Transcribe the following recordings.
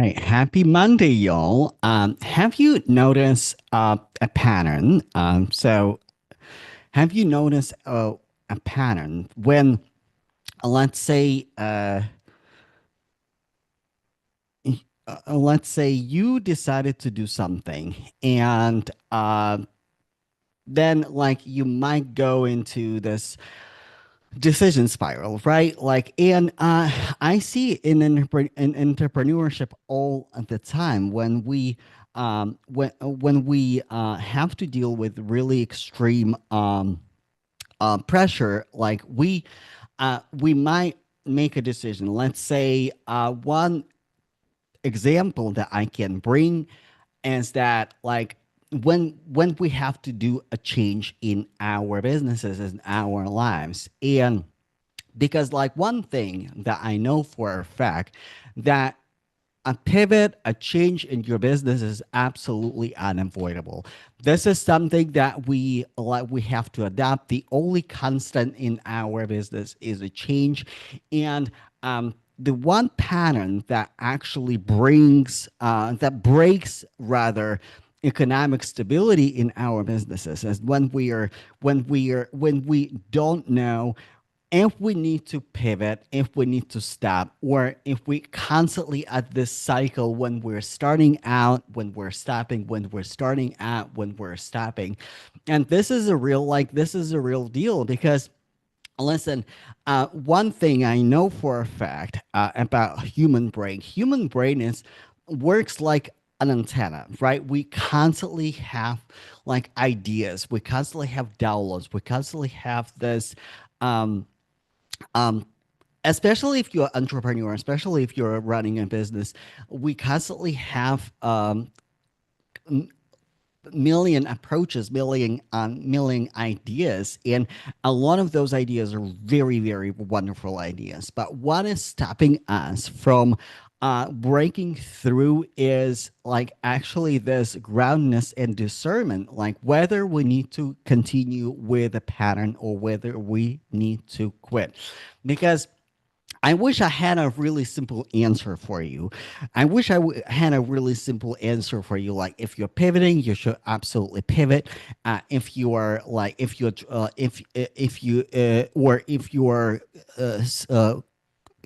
right, happy Monday, y'all. Have you noticed a pattern? Have you noticed a pattern when, let's say, let's say you decided to do something, and then like you might go into this decision spiral, right? I see in entrepreneurship all the time when we have to deal with really extreme pressure. Like we might make a decision. Let's say one example that I can bring is that like when we have to do a change in our businesses and our lives, and because like one thing that I know for a fact, that a pivot, a change in your business is absolutely unavoidable. This is something that we have to adapt. The only constant in our business is a change, and the one pattern that actually that breaks rather economic stability in our businesses is when we don't know if we need to pivot, if we need to stop, or if we constantly at this cycle when we're starting out, when we're stopping, when we're starting out, when we're stopping. And this is a real deal because listen, one thing I know for a fact about human brain is works like an antenna, right? We constantly have like ideas, we constantly have downloads, we constantly have this um, um, especially if you're an entrepreneur, especially if you're running a business, we constantly have million approaches, million ideas, and a lot of those ideas are very, very wonderful ideas. But what is stopping us from breaking through is like actually this groundness and discernment, like whether we need to continue with a pattern or whether we need to quit, because I wish I had a really simple answer for you. I wish had a really simple answer for you. Like, if you're pivoting, you should absolutely pivot. If you are like, if you or if you are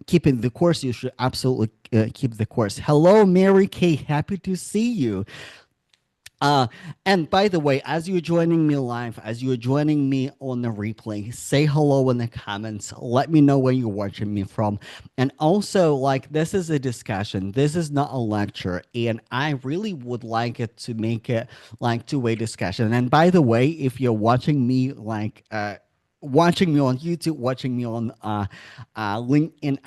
keeping the course, you should absolutely keep the course. Hello, Mary Kay. Happy to see you. Uh, and by the way, as you're joining me live, as you're joining me on the replay, say hello in the comments. Let me know where you're watching me from. And also, like, this is a discussion. This is not a lecture. And I really would like it to make it like two-way discussion. And by the way, if you're watching me watching me on YouTube, watching me on LinkedIn.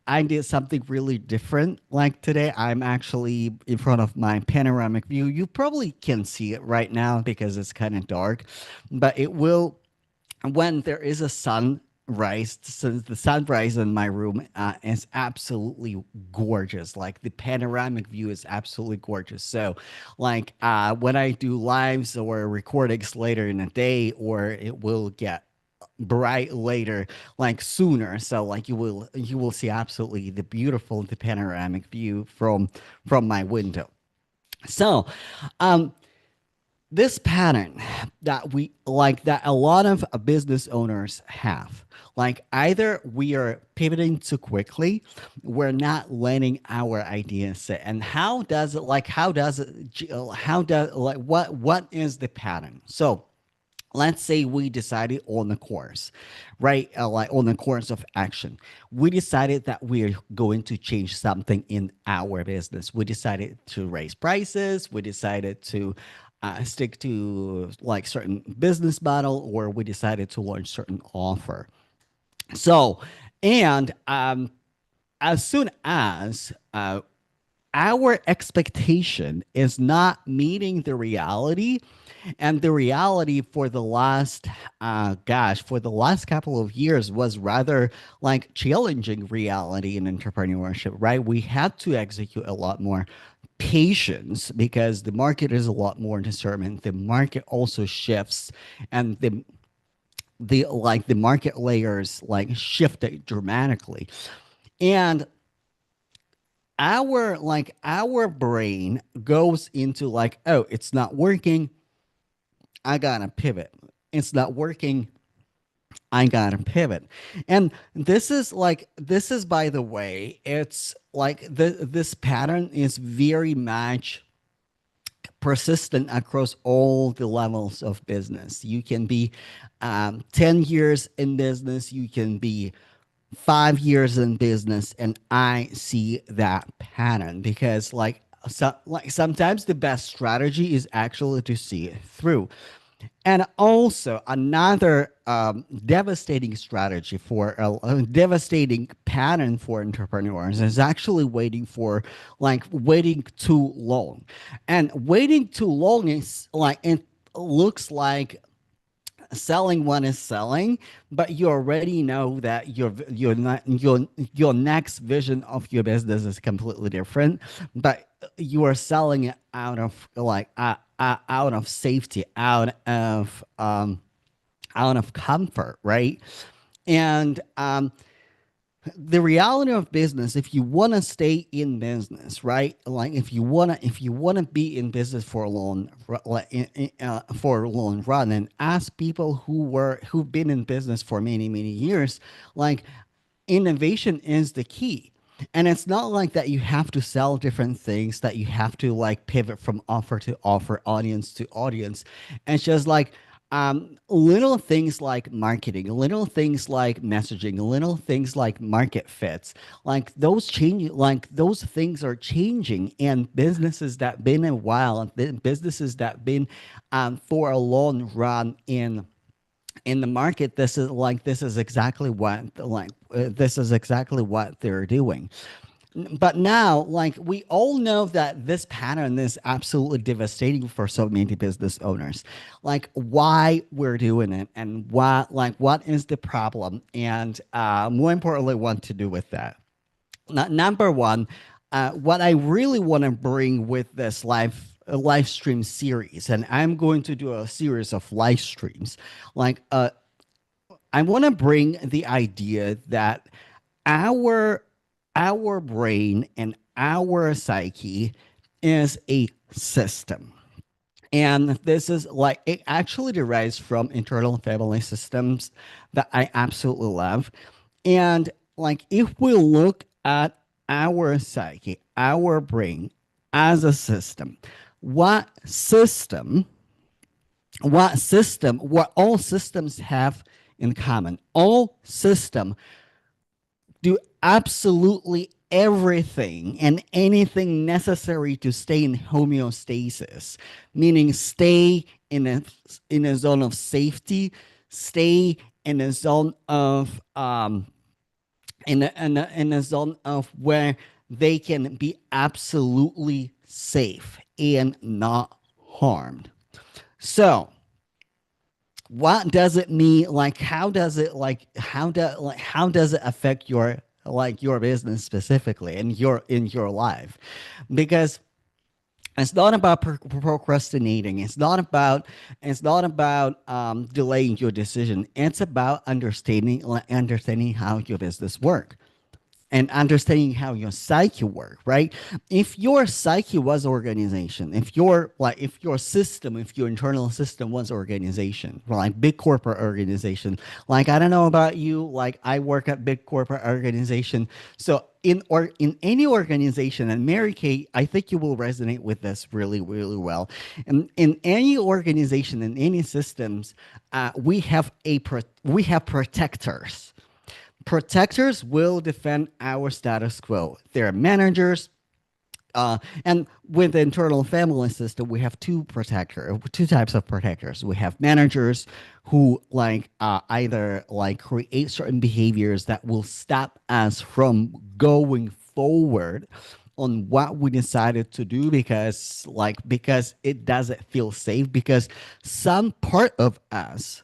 I did something really different. Like today, I'm actually in front of my panoramic view. You probably can see it right now because it's kind of dark, but it will when there is a sunrise. So the sunrise in my room is absolutely gorgeous. Like the panoramic view is absolutely gorgeous. So, like when I do lives or recordings later in the day, or it will get bright later, like sooner, so like you will see absolutely the panoramic view from my window. So um this pattern that we like, that a lot of business owners have, like either we are pivoting too quickly, we're not letting our ideas sit. And how does like what is the pattern? So let's say we decided on the course, right? Like on the course of action, we decided that we're going to change something in our business. We decided to raise prices. We decided to stick to like certain business model, or we decided to launch certain offer. So, and as soon as our expectation is not meeting the reality, and the reality for the last for the last couple of years was rather like challenging reality in entrepreneurship, right? We had to execute a lot more patience because the market is a lot more discernment. The market also shifts, and the market layers like shifted dramatically. And our brain goes into like, oh, it's not working, I gotta pivot. It's not working, I gotta pivot. And this is, by the way, it's like this pattern is very much persistent across all the levels of business. You can be 10 years in business, you can be 5 years in business, and I see that pattern because like sometimes the best strategy is actually to see it through. And also another devastating strategy for a devastating pattern for entrepreneurs is actually waiting too long. And waiting too long is like it looks like selling one is selling, but you already know that your next vision of your business is completely different, but you are selling it out of safety, out of comfort, right? And the reality of business, if you want to stay in business, right, like if you want to be in business for a for a long run, and ask people who've been in business for many years, like innovation is the key. And it's not like that you have to sell different things, that you have to like pivot from offer to offer, audience to audience. It's just like little things like marketing, little things like messaging, little things like market fits, like those change, like those things are changing. And businesses that been a while, businesses that been for a long run in the market, this is exactly what they're doing. But now, like we all know that this pattern is absolutely devastating for so many business owners. Like why we're doing it, and what is the problem, and more importantly, what to do with that. Number one, what I really want to bring with this live stream series, and I'm going to do a series of live streams, like I want to bring the idea that our our brain and our psyche is a system. And this is like it actually derives from internal family systems that I absolutely love. And like if we look at our psyche, our brain as a system, what system what all systems have in common. All system do absolutely everything and anything necessary to stay in homeostasis, meaning stay in a zone of safety, stay in a zone of in a zone of where they can be absolutely safe and not harmed. So what does it mean, like how does it affect your your business specifically in your life? Because it's not about procrastinating, it's not about delaying your decision, it's about understanding how your business work, and understanding how your psyche work, right? If your psyche was organization, if your system, if your internal system was organization, like big corporate organization, like I don't know about you, like I work at big corporate organization. So in any organization, and Mary Kay, I think you will resonate with this really well. In any organization, in any systems, we have protectors. Protectors will defend our status quo. They're managers. And with the internal family system, we have two types of protectors. We have managers who either like create certain behaviors that will stop us from going forward on what we decided to do because it doesn't feel safe, because some part of us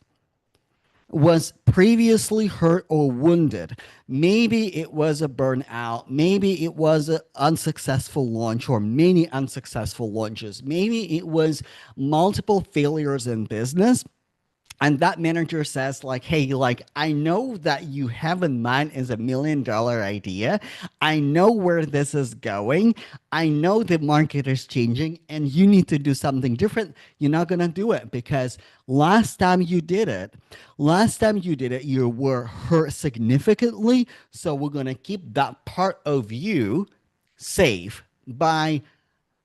was previously hurt or wounded. Maybe it was a burnout. Maybe it was an unsuccessful launch or many unsuccessful launches. Maybe it was multiple failures in business. and that manager says like, hey, like, I know that you have in mind is $1 million idea. I know where this is going. I know the market is changing and you need to do something different. You're not going to do it because last time you did it you were hurt significantly, so we're going to keep that part of you safe by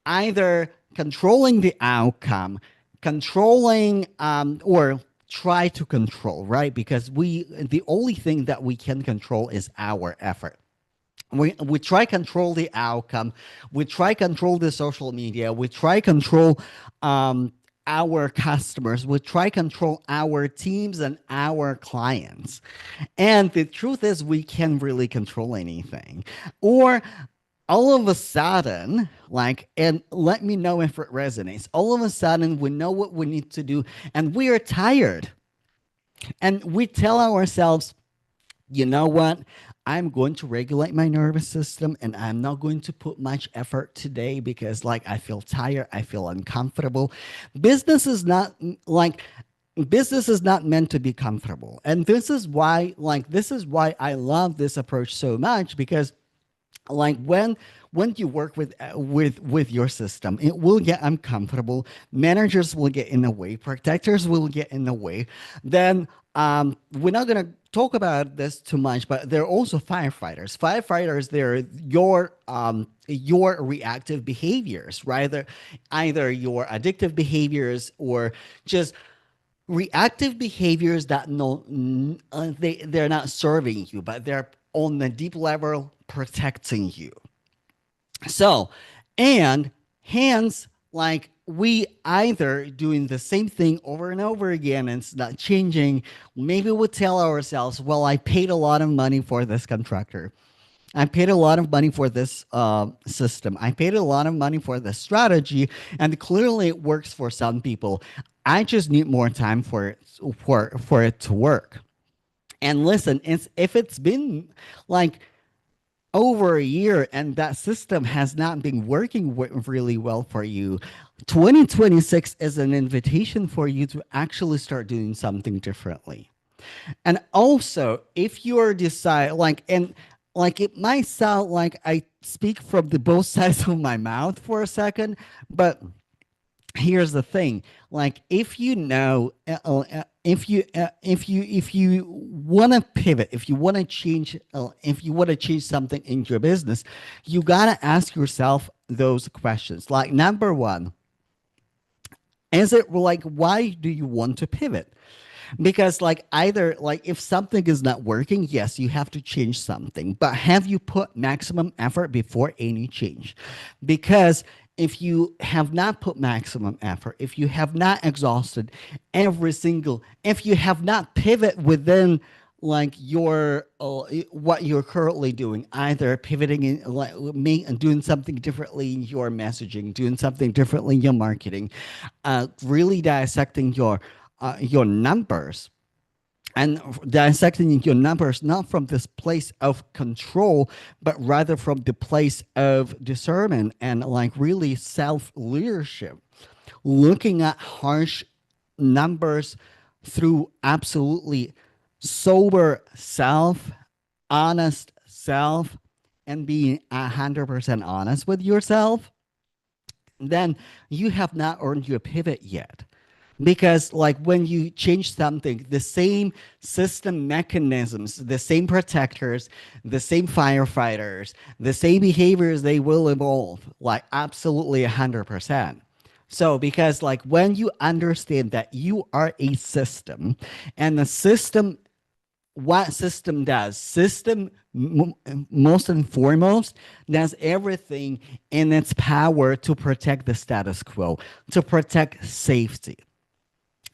either controlling the outcome, controlling or try to control, right? Because the only thing that we can control is our effort. We try control the outcome, we try control the social media, we try control our customers, we try control our teams and our clients, and the truth is we can't really control anything. Or all of a sudden, like, and let me know if it resonates, all of a sudden we know what we need to do and we are tired, and we tell ourselves, you know what? I'm going to regulate my nervous system and I'm not going to put much effort today because, like, I feel tired, I feel uncomfortable. Business is not like, business is not meant to be comfortable. And this is why I love this approach so much, because like when you work with your system, it will get uncomfortable, managers will get in the way, protectors will get in the way. Then we're not going to talk about this too much, but there are also firefighters. They're your reactive behaviors, right? Either your addictive behaviors or just reactive behaviors that they're not serving you, but they're on the deep level protecting you. So, and hence, like, we either doing the same thing over and over again and it's not changing. Maybe we tell ourselves, well, I paid a lot of money for this contractor, I paid a lot of money for this system, I paid a lot of money for this strategy, and clearly it works for some people. I just need more time for it to work. And listen, if it's been like over a year and that system has not been working really well for you, 2026 is an invitation for you to actually start doing something differently. And also, if you're decide like, and like, it might sound like I speak from the both sides of my mouth for a second, but here's the thing, like, if you know if you want to pivot, if you want to change, if you want to change something in your business, you got to ask yourself those questions. Like, number one, is it like, why do you want to pivot? Because, like, either, like, if something is not working, yes, you have to change something, but have you put maximum effort before any change? Because if you have not put maximum effort, if you have not exhausted if you have not pivot within, like, your what you're currently doing, either pivoting in, like, doing something differently in your messaging, doing something differently in your marketing, really dissecting your numbers, and dissecting your numbers not from this place of control, but rather from the place of discernment and, like, really self leadership, looking at harsh numbers through absolutely sober self, honest self, and being 100% honest with yourself, then you have not earned your pivot yet. Because, like, when you change something, the same system mechanisms, the same protectors, the same firefighters, the same behaviors, they will evolve, like, absolutely 100%. So, because, like, when you understand that you are a system, and the system, what system does? System, most and foremost, does everything in its power to protect the status quo, to protect safety.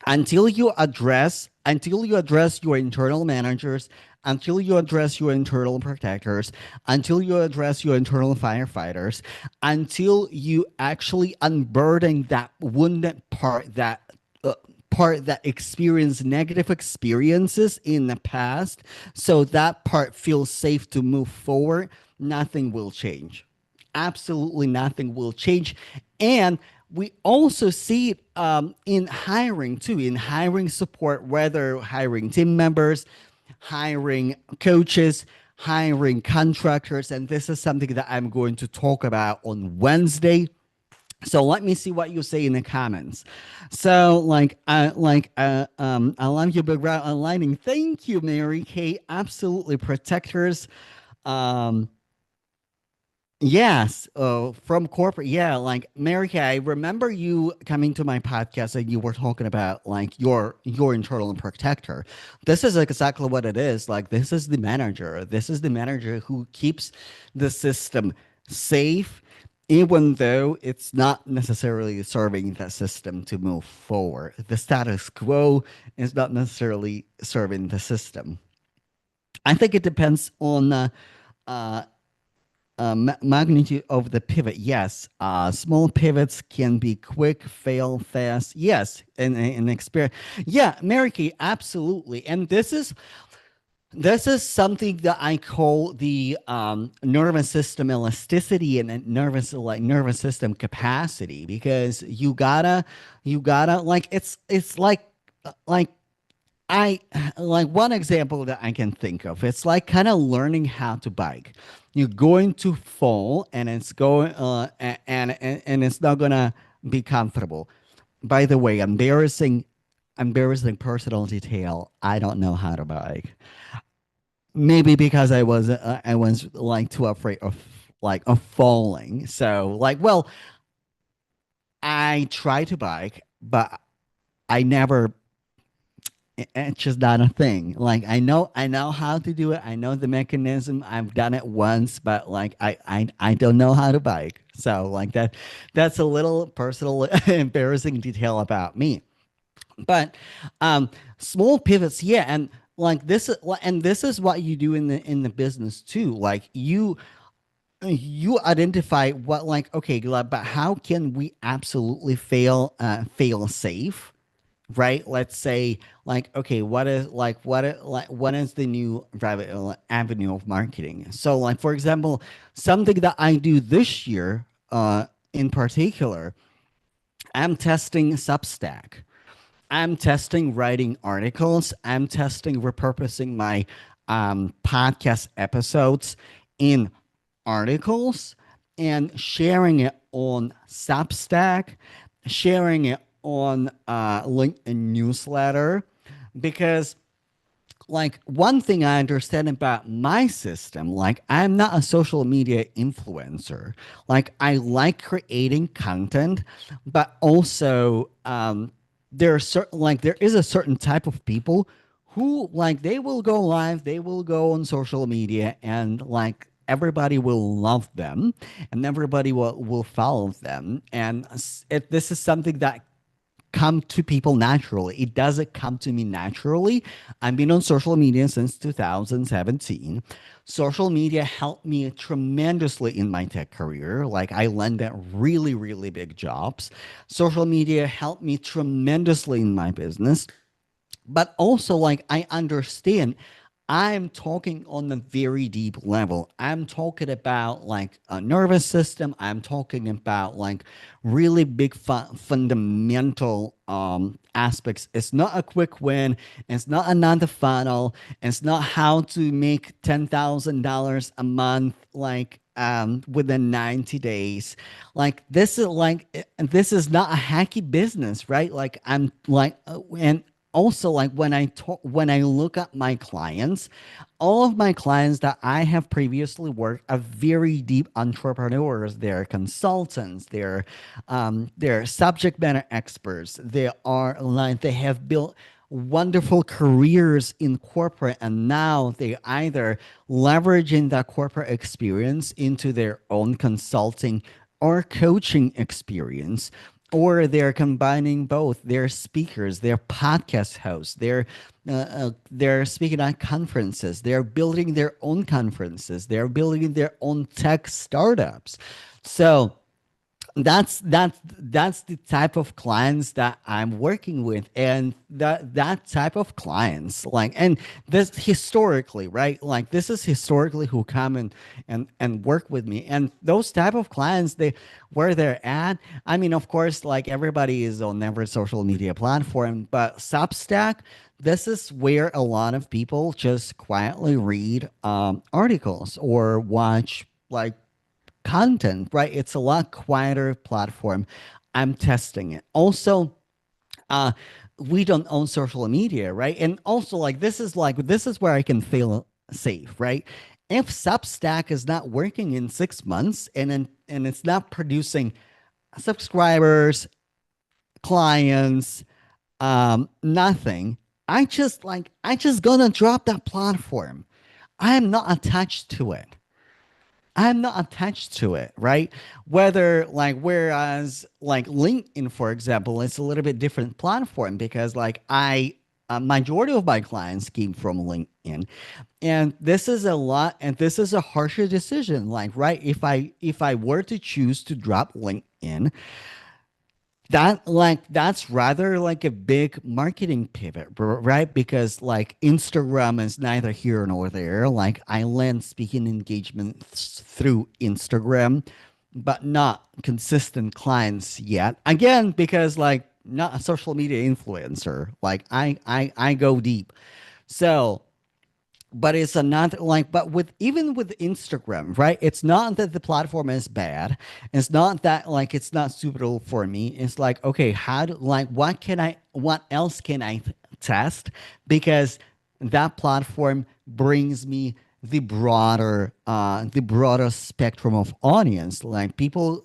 Until you address your internal managers, until you address your internal protectors, until you address your internal firefighters, until you actually unburden that wounded part that experienced negative experiences in the past, so that part feels safe to move forward, nothing will change. Absolutely nothing will change. And we also see it in hiring too, in hiring support, whether hiring team members, hiring coaches, hiring contractors. And this is something that I'm going to talk about on Wednesday. So let me see what you say in the comments. So I love your background aligning. Thank you, Mary Kay. Absolutely, protectors. Um, Yes, from corporate. Yeah, like Mary Kay, I remember you coming to my podcast and you were talking about like your internal protector. This is exactly what it is. Like this is the manager. This is the manager who keeps the system safe, even though it's not necessarily serving the system to move forward. The status quo is not necessarily serving the system. I think it depends on uh, magnitude of the pivot. Yes, small pivots can be quick, fail fast. Yes, and experience. Yeah, Mary Kay, absolutely. And this is something that I call the nervous system elasticity and nervous system capacity, because you gotta like it's like I like one example that I can think of. It's like kind of learning how to bike. You're going to fall, and it's going and it's not gonna be comfortable. By the way, embarrassing personal detail. I don't know how to bike. Maybe because I was like too afraid of falling. So like, well, I try to bike, but I never it's just not a thing. Like I know how to do it. I know the mechanism. I've done it once, but like I don't know how to bike. So like that's a little personal embarrassing detail about me. But um small pivots, yeah, and like this is what you do in the business too. Like you identify what, like, okay, but how can we absolutely fail safe, right? Let's say, like, okay, what is the new avenue of marketing? So like, for example, something that I do this year in particular, I'm testing Substack. I'm testing writing articles. I'm testing repurposing my podcast episodes in articles and sharing it on Substack, sharing it on LinkedIn newsletter, because like one thing I understand about my system, like I'm not a social media influencer. Like I like creating content, but also there are certain like there is a certain type of people who like they will go live, they will go on social media, and like everybody will love them and everybody will follow them. And this is something that come to people naturally. It doesn't come to me naturally. I've been on social media since 2017. Social media helped me tremendously in my tech career. Like I landed really, really big jobs. Social media helped me tremendously in my business, but also like I understand I'm talking on a very deep level. I'm talking about like a nervous system. I'm talking about like really big fundamental aspects. It's not a quick win. It's not another funnel. It's not how to make $10,000 a month like within 90 days. This is not a hacky business, right? Like I'm like and also like when I look at my clients, all of my clients that I have previously worked are very deep entrepreneurs. They're consultants, they're subject matter experts, they have built wonderful careers in corporate, and now they either leveraging that corporate experience into their own consulting or coaching experience, or they're combining both. They're speakers, they're podcast hosts, they're speaking at conferences, they're building their own conferences, they're building their own tech startups. So that's the type of clients that I'm working with, and that type of clients, like, and this historically, right, like this is historically who come and work with me, and those type of clients, they where they're at. I mean, of course, like everybody is on every social media platform, but Substack, this is where a lot of people just quietly read articles or watch like content, right? It's a lot quieter platform. I'm testing it. Also, uh, we don't own social media, right? And also, like this is where I can feel safe, right? If Substack is not working in 6 months and it's not producing subscribers, clients, nothing, I just gonna drop that platform. I am not attached to it. I'm not attached to it, right? Whether like whereas like LinkedIn, for example, it's a little bit different platform because like I majority of my clients came from LinkedIn, and this is a lot, and this is a harsher decision. Like right, if I were to choose to drop LinkedIn, that's rather like a big marketing pivot, right? Because like Instagram is neither here nor there. Like I land speaking engagements through Instagram, but not consistent clients yet. Again, because like not a social media influencer. Like I go deep. So but it's another like but with even with Instagram, right, it's not that the platform is bad, it's not that like it's not suitable for me. It's like, okay, how do like what else can I test, because that platform brings me the broader spectrum of audience, like people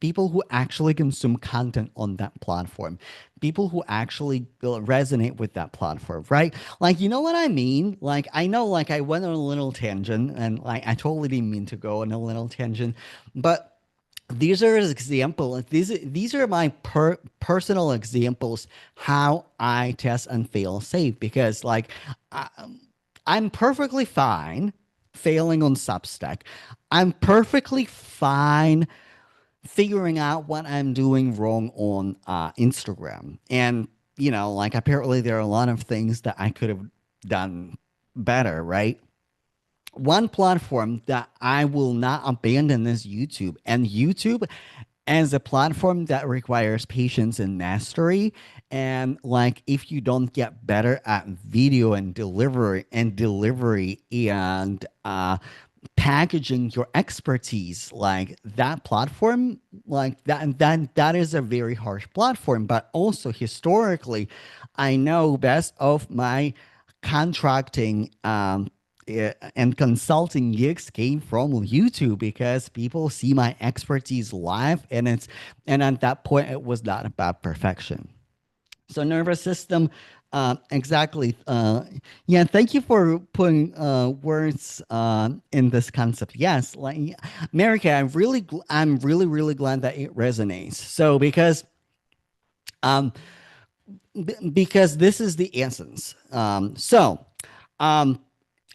who actually consume content on that platform, people who actually resonate with that platform, right? Like, you know what I mean? Like, I know, like, I went on a little tangent, and like, I totally didn't mean to go on a little tangent, but these are examples. These are my personal examples how I test and fail safe, because like I, I'm perfectly fine failing on Substack. I'm perfectly fine figuring out what I'm doing wrong on Instagram. And, you know, like apparently there are a lot of things that I could have done better, right? One platform that I will not abandon is YouTube. And YouTube as a platform that requires patience and mastery. And like if you don't get better at video and delivery and packaging your expertise, like that platform, like that is a very harsh platform. But also historically, I know best of my contracting and consulting gigs came from YouTube, because people see my expertise live, and at that point it was not about perfection. So nervous system, exactly. Yeah, thank you for putting words in this concept. Yes, like America, I'm really, really glad that it resonates. So um, because this is the essence. Um,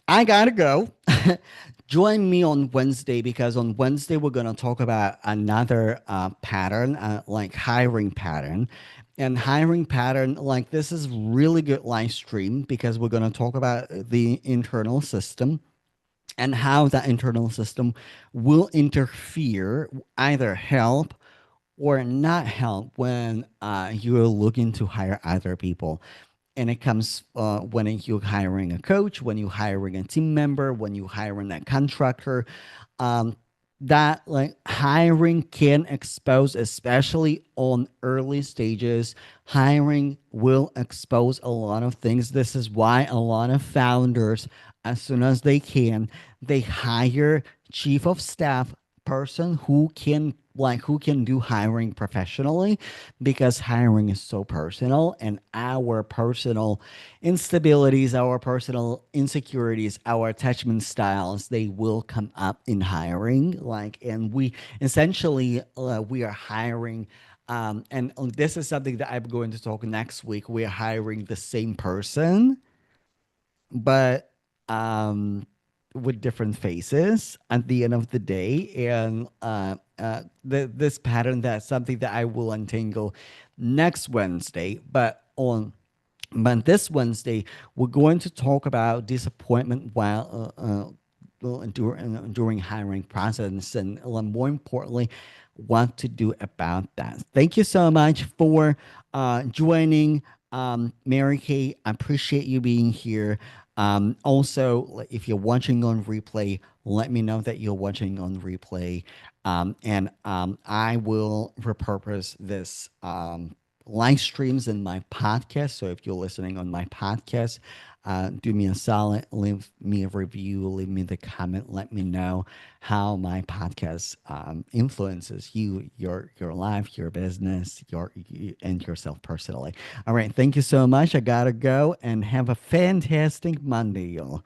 I gotta go. Join me on Wednesday, because on Wednesday we're gonna talk about another pattern, like hiring pattern. And hiring pattern, like this is really good live stream, because we're gonna talk about the internal system and how that internal system will interfere, either help or not help when you're looking to hire other people. And it comes when you're hiring a coach, when you're hiring a team member, when you're hiring a contractor. Um, that like hiring can expose, especially on early stages, hiring will expose a lot of things. This is why a lot of founders, as soon as they can, they hire chief of staff person who can do hiring professionally, because hiring is so personal, and our personal instabilities, our personal insecurities, our attachment styles, they will come up in hiring. Like, and we essentially we are hiring. And this is something that I'm going to talk next week. We're hiring the same person, but with different faces at the end of the day. And this pattern. That's something that I will untangle next Wednesday. But this Wednesday, we're going to talk about disappointment while during hiring process, and more importantly, what to do about that. Thank you so much for joining, Mary Kay. I appreciate you being here. Also, if you're watching on replay, let me know that you're watching on replay, and I will repurpose this. Live streams in my podcast. So if you're listening on my podcast, do me a solid, leave me a review, leave me the comment, let me know how my podcast influences you, your life, your business, and yourself personally. All right, thank you so much. I gotta go and have a fantastic Monday, y'all.